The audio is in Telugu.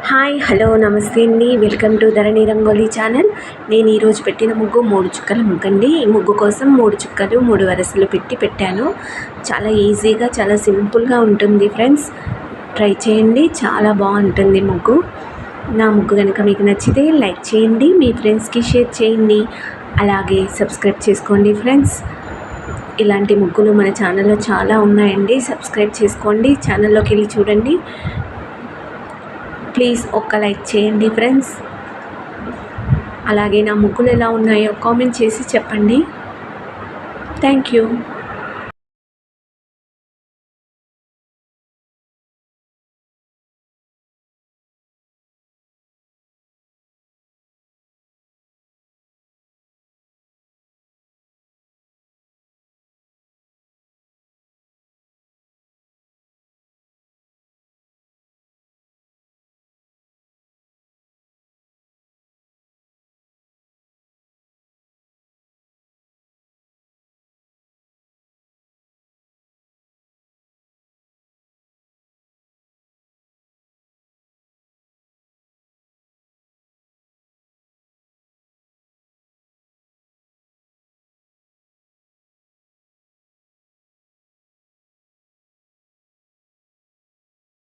హాయ్ హలో నమస్తే అండి, welcome to Dharani rangoli channel. నేను ఈరోజు పెట్టిన ముగ్గు 3 చుక్కల ముగ్గు అండి. ఈ ముగ్గు కోసం 3 చుక్కలు 3 వరసలు పెట్టాను. చాలా ఈజీగా చాలా సింపుల్గా ఉంటుంది ఫ్రెండ్స్. ట్రై చేయండి, చాలా బాగుంటుంది ముగ్గు. నా ముగ్గు కనుక మీకు నచ్చితే లైక్ చేయండి, మీ ఫ్రెండ్స్కి షేర్ చేయండి, అలాగే సబ్స్క్రైబ్ చేసుకోండి ఫ్రెండ్స్. ఇలాంటి ముగ్గులు మన ఛానల్లో చాలా ఉన్నాయండి. సబ్స్క్రైబ్ చేసుకోండి, ఛానల్లోకి వెళ్ళి చూడండి. ప్లీజ్ ఒక్క లైక్ చేయండి ఫ్రెండ్స్. అలాగే నా ముగ్గులు ఎలా ఉన్నాయో కామెంట్ చేసి చెప్పండి. Thank you.